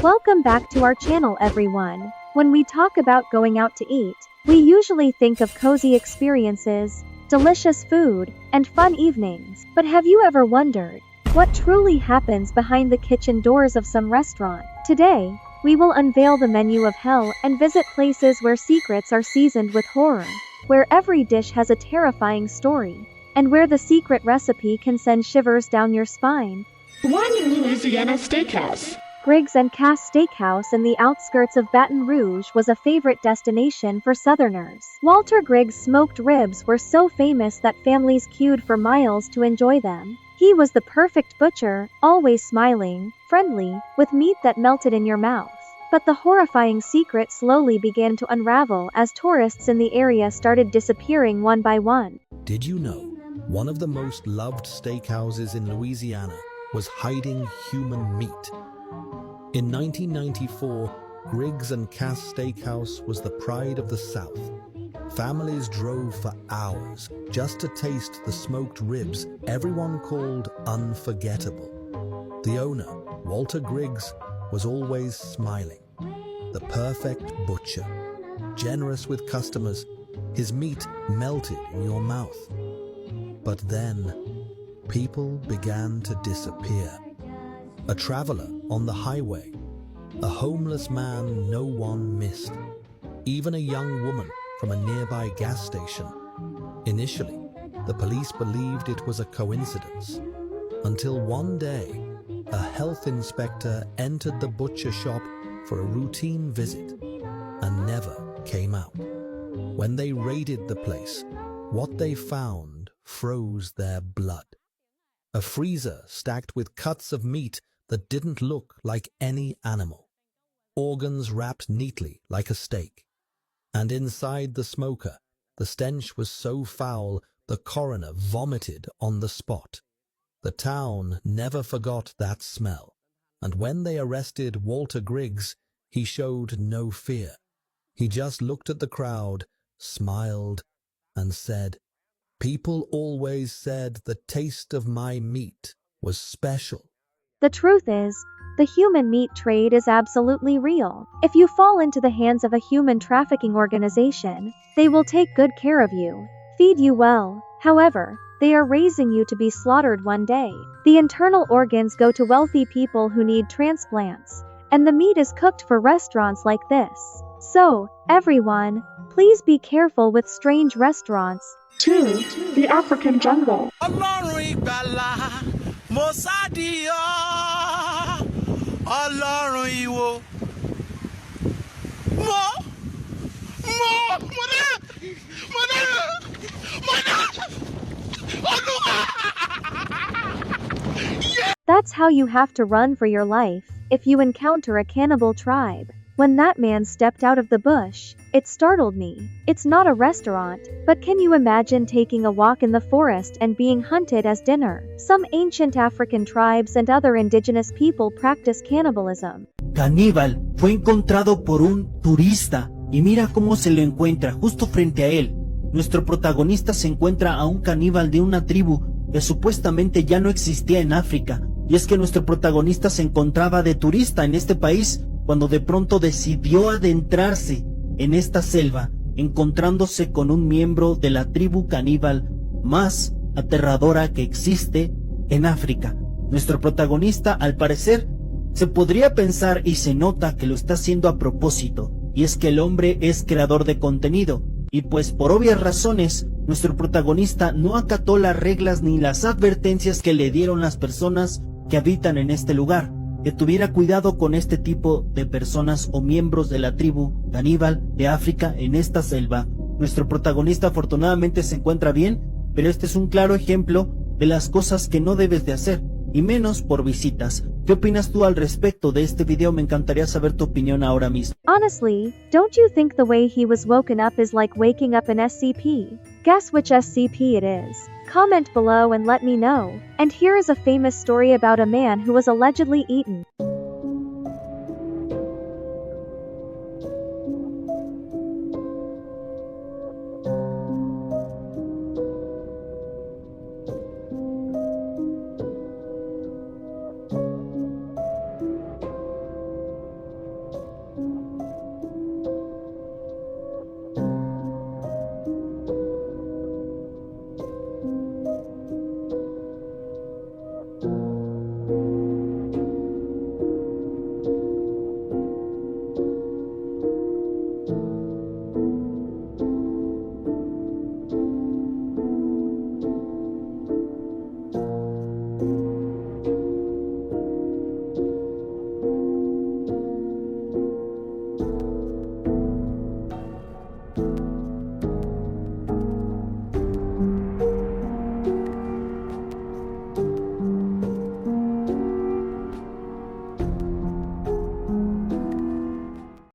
Welcome back to our channel, everyone. When we talk about going out to eat, we usually think of cozy experiences, delicious food, and fun evenings. But have you ever wondered what truly happens behind the kitchen doors of some restaurant? Today, we will unveil the menu of hell and visit places where secrets are seasoned with horror, where every dish has a terrifying story, and where the secret recipe can send shivers down your spine. One Louisiana steakhouse. Griggs and Cass Steakhouse in the outskirts of Baton Rouge was a favorite destination for Southerners. Walter Griggs' smoked ribs were so famous that families queued for miles to enjoy them. He was the perfect butcher, always smiling, friendly, with meat that melted in your mouth. But the horrifying secret slowly began to unravel as tourists in the area started disappearing one by one. Did you know one of the most loved steakhouses in Louisiana was hiding human meat? In 1994, Griggs and Cass Steakhouse was the pride of the South. Families drove for hours just to taste the smoked ribs everyone called unforgettable. The owner, Walter Griggs, was always smiling. The perfect butcher. Generous with customers, his meat melted in your mouth. But then, people began to disappear. A traveler on the highway, a homeless man no one missed, even a young woman from a nearby gas station. Initially, the police believed it was a coincidence, until one day, a health inspector entered the butcher shop for a routine visit and never came out. When they raided the place, what they found froze their blood. A freezer stacked with cuts of meat that didn't look like any animal. Organs wrapped neatly like a steak. And inside the smoker, the stench was so foul the coroner vomited on the spot. The town never forgot that smell, and when they arrested Walter Griggs, he showed no fear. He just looked at the crowd, smiled, and said, "People always said the taste of my meat was special." The truth is, the human meat trade is absolutely real. If you fall into the hands of a human trafficking organization, they will take good care of you, feed you well. However, they are raising you to be slaughtered one day. The internal organs go to wealthy people who need transplants, and the meat is cooked for restaurants like this. So, everyone, please be careful with strange restaurants. 2. The African jungle. That's how you have to run for your life if you encounter a cannibal tribe. When that man stepped out of the bush, it startled me. It's not a restaurant, but can you imagine taking a walk in the forest and being hunted as dinner? Some ancient African tribes and other indigenous people practice cannibalism. Caníbal fue encontrado por un turista y mira cómo se lo encuentra justo frente a él. Nuestro protagonista se encuentra a un caníbal de una tribu que supuestamente ya no existía en África. Y es que nuestro protagonista se encontraba de turista en este país cuando de pronto decidió adentrarse en esta selva, encontrándose con un miembro de la tribu caníbal más aterradora que existe en África. Nuestro protagonista, al parecer, se podría pensar y se nota que lo está haciendo a propósito, y es que el hombre es creador de contenido, y pues por obvias razones, nuestro protagonista no acató las reglas ni las advertencias que le dieron las personas que habitan en este lugar, que tuviera cuidado con este tipo de personas o miembros de la tribu caníbal de África en esta selva. Nuestro protagonista afortunadamente se encuentra bien, pero este es un claro ejemplo de las cosas que no debes de hacer, y menos por visitas. ¿Qué opinas tú al respecto de este video? Me encantaría saber tu opinión ahora mismo. Honestly, don't you think the way he was woken up is like waking up an SCP? Guess which SCP it is? Comment below and let me know. And here is a famous story about a man who was allegedly eaten.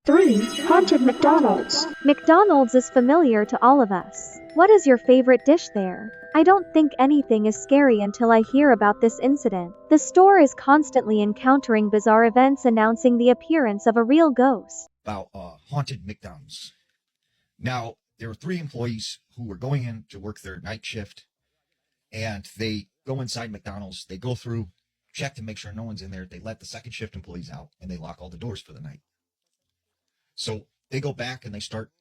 3. Haunted McDonald's. McDonald's is familiar to all of us. What is your favorite dish there? I don't think anything is scary until I hear about this incident. The store is constantly encountering bizarre events announcing the appearance of a real ghost. About haunted McDonald's. Now, there were 3 employees who were going in to work their night shift, and they go inside McDonald's. They go through, check to make sure no one's in there. They let the second shift employees out, and they lock all the doors for the night. So they go back and they start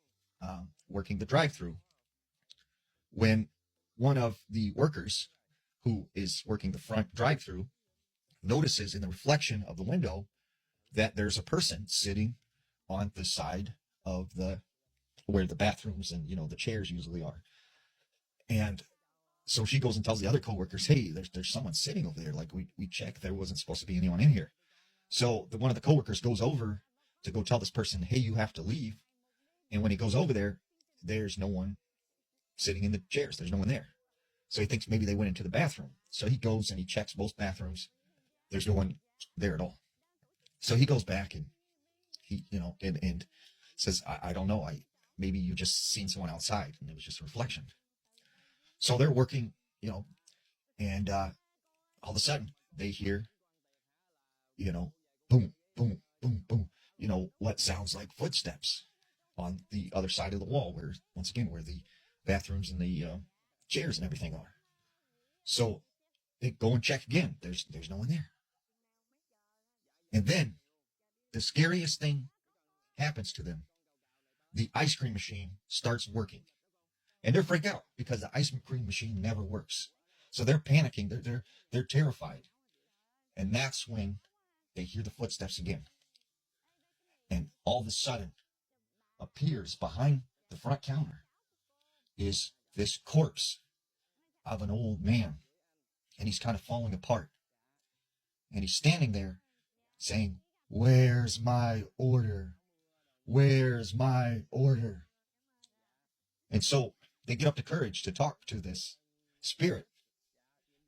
working the drive-through. When one of the workers who is working the front drive-through notices in the reflection of the window that there's a person sitting on the side of where the bathrooms and, the chairs usually are. And so she goes and tells the other coworkers, hey, there's someone sitting over there. Like we checked, there wasn't supposed to be anyone in here. So one of the coworkers goes over to go tell this person, hey, you have to leave. And when he goes over there, there's no one sitting in the chairs. There's no one there. So he thinks maybe they went into the bathroom. So he goes and he checks both bathrooms. There's no one there at all. So he goes back and he, and says, I don't know. Maybe you just seen someone outside and it was just a reflection. So they're working, and all of a sudden they hear, boom, boom, boom, boom, what sounds like footsteps on the other side of the wall where the bathrooms and the chairs and everything are. So they go and check again. There's no one there. And then the scariest thing happens to them. The ice cream machine starts working. And they're freaked out because the ice cream machine never works. So they're panicking. They're terrified. And that's when they hear the footsteps again. And all of a sudden appears behind the front counter is this corpse of an old man. And he's kind of falling apart. And he's standing there saying, "Where's my order? Where's my order?" And so they get up the courage to talk to this spirit.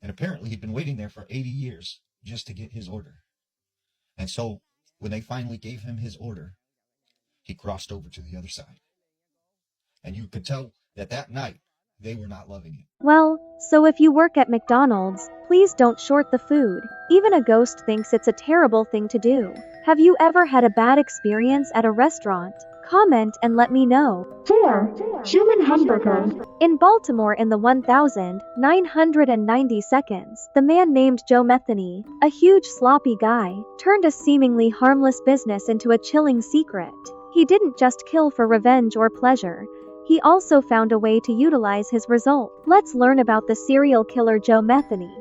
And apparently he'd been waiting there for 80 years just to get his order. And so when they finally gave him his order, he crossed over to the other side. And you could tell that night they were not loving it. Well, so if you work at McDonald's, please don't short the food. Even a ghost thinks it's a terrible thing to do. Have you ever had a bad experience at a restaurant? Comment and let me know. 4. Human hamburger. In Baltimore in the 1990 seconds, the man named Joe Metheny, a huge sloppy guy, turned a seemingly harmless business into a chilling secret. He didn't just kill for revenge or pleasure. He also found a way to utilize his result. Let's learn about the serial killer Joe Metheny,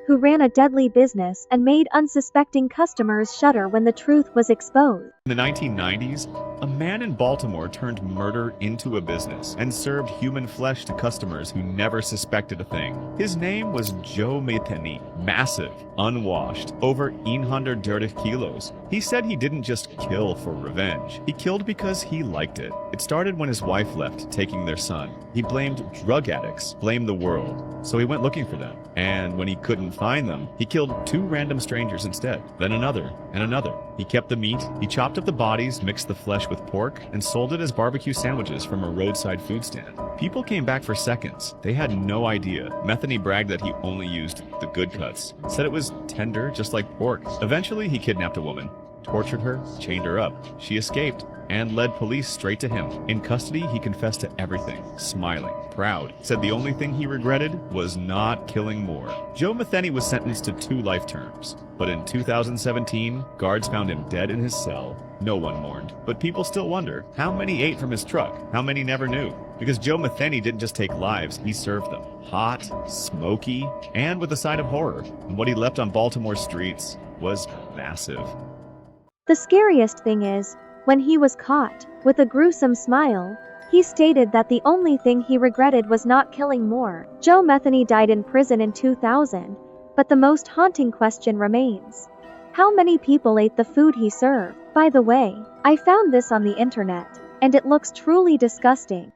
who ran a deadly business and made unsuspecting customers shudder when the truth was exposed. In the 1990s, a man in Baltimore turned murder into a business and served human flesh to customers who never suspected a thing. His name was Joe Metheny, massive, unwashed, over 130 kilos. He said he didn't just kill for revenge. He killed because he liked it. It started when his wife left, taking their son. He blamed drug addicts, blamed the world. So he went looking for them. And when he couldn't find them, he killed 2 random strangers instead, then another and another. He kept the meat, he chopped up the bodies, mixed the flesh with pork, and sold it as barbecue sandwiches from a roadside food stand. People came back for seconds. They had no idea. Metheny bragged that he only used the good cuts, said it was tender just like pork. Eventually, he kidnapped a woman, tortured her, chained her up. She escaped. and led police straight to him. In custody, he confessed to everything, smiling, proud. Said the only thing he regretted was not killing more. Joe Metheny was sentenced to 2 life terms, but in 2017, guards found him dead in his cell. No one mourned, but people still wonder how many ate from his truck, how many never knew. Because Joe Metheny didn't just take lives, he served them. Hot, smoky, and with a side of horror. And what he left on Baltimore streets was massive. The scariest thing is, when he was caught, with a gruesome smile, he stated that the only thing he regretted was not killing more. Joe Metheny died in prison in 2000, but the most haunting question remains. How many people ate the food he served? By the way, I found this on the internet, and it looks truly disgusting.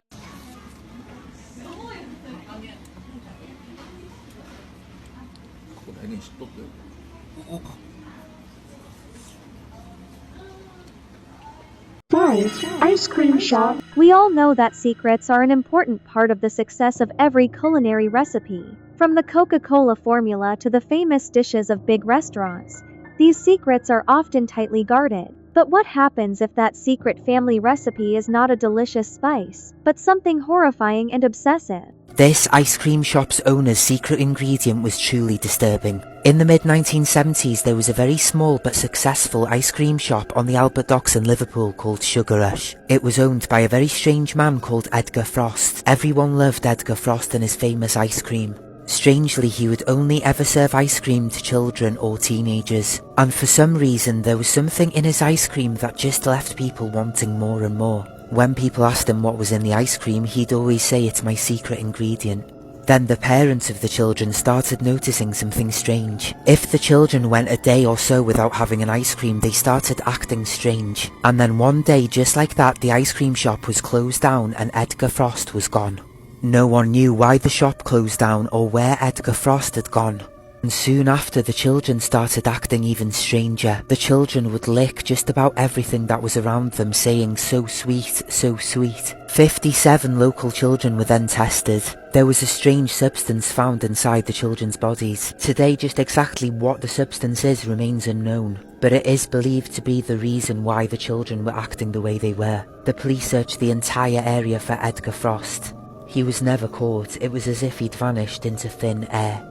Five. Ice cream shop. We all know that secrets are an important part of the success of every culinary recipe. From the Coca-Cola formula to the famous dishes of big restaurants, these secrets are often tightly guarded. But what happens if that secret family recipe is not a delicious spice, but something horrifying and obsessive? This ice cream shop's owner's secret ingredient was truly disturbing. In the mid-1970s, there was a very small but successful ice cream shop on the Albert Docks in Liverpool called Sugar Rush. It was owned by a very strange man called Edgar Frost. Everyone loved Edgar Frost and his famous ice cream. Strangely, he would only ever serve ice cream to children or teenagers. And for some reason, there was something in his ice cream that just left people wanting more and more. When people asked him what was in the ice cream, he'd always say, "It's my secret ingredient." Then the parents of the children started noticing something strange. If the children went a day or so without having an ice cream, they started acting strange. And then one day, just like that, the ice cream shop was closed down and Edgar Frost was gone. No one knew why the shop closed down or where Edgar Frost had gone. And soon after, the children started acting even stranger. The children would lick just about everything that was around them, saying, "So sweet, so sweet." 57 local children were then tested. There was a strange substance found inside the children's bodies. Today, just exactly what the substance is remains unknown, but it is believed to be the reason why the children were acting the way they were. The police searched the entire area for Edgar Frost. He was never caught. It was as if he'd vanished into thin air.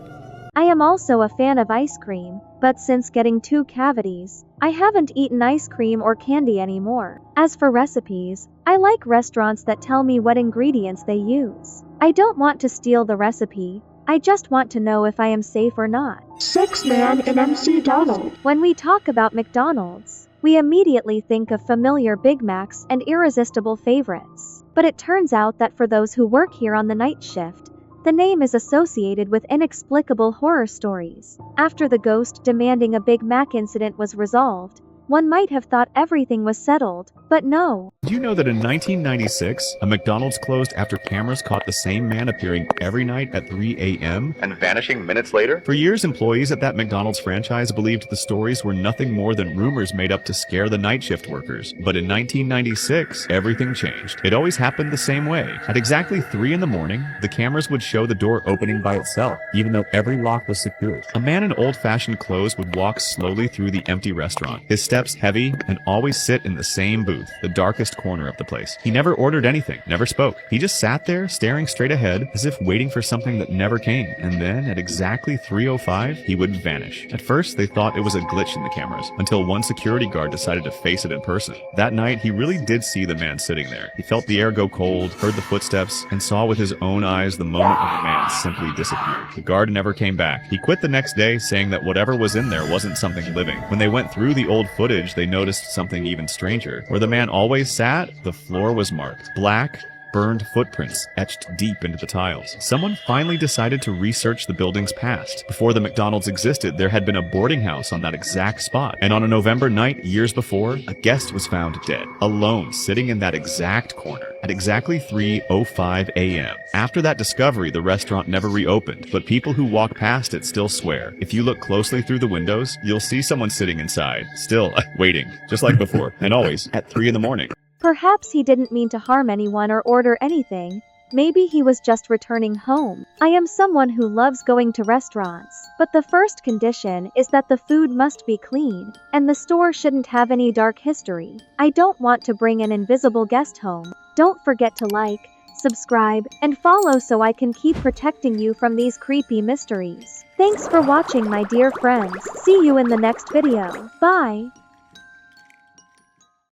I am also a fan of ice cream, but since getting 2 cavities, I haven't eaten ice cream or candy anymore. As for recipes, I like restaurants that tell me what ingredients they use. I don't want to steal the recipe, I just want to know if I am safe or not. 6 Man in MC Donald. When we talk about McDonald's, we immediately think of familiar Big Macs and irresistible favorites. But it turns out that for those who work here on the night shift, the name is associated with inexplicable horror stories. After the ghost demanding a Big Mac incident was resolved, one might have thought everything was settled, but no. Do you know that in 1996, a McDonald's closed after cameras caught the same man appearing every night at 3 a.m. and vanishing minutes later? For years, employees at that McDonald's franchise believed the stories were nothing more than rumors made up to scare the night shift workers. But in 1996, everything changed. It always happened the same way. At exactly 3 in the morning, the cameras would show the door opening by itself, even though every lock was secured. A man in old-fashioned clothes would walk slowly through the empty restaurant. His steps heavy, and always sit in the same booth, the darkest corner of the place. He never ordered anything, never spoke. He just sat there, staring straight ahead, as if waiting for something that never came. And then, at exactly 3:05, he would vanish. At first, they thought it was a glitch in the cameras, until one security guard decided to face it in person. That night, he really did see the man sitting there. He felt the air go cold, heard the footsteps, and saw with his own eyes the moment when the man simply disappeared. The guard never came back. He quit the next day, saying that whatever was in there wasn't something living. When they went through the old footage, they noticed something even stranger. Where the man always sat, the floor was marked. Black, burned footprints etched deep into the tiles. Someone finally decided to research the building's past. Before the McDonald's existed, there had been a boarding house on that exact spot. And on a November night, years before, a guest was found dead, alone, sitting in that exact corner, at exactly 3:05 a.m. After that discovery, the restaurant never reopened, but people who walk past it still swear. If you look closely through the windows, you'll see someone sitting inside, still waiting, just like before, and always at 3 in the morning. Perhaps he didn't mean to harm anyone or order anything, Maybe he was just returning home. I am someone who loves going to restaurants, but the first condition is that the food must be clean, and the store shouldn't have any dark history. I don't want to bring an invisible guest home. Don't forget to like, subscribe, and follow so I can keep protecting you from these creepy mysteries. Thanks for watching, my dear friends. See you in the next video. Bye.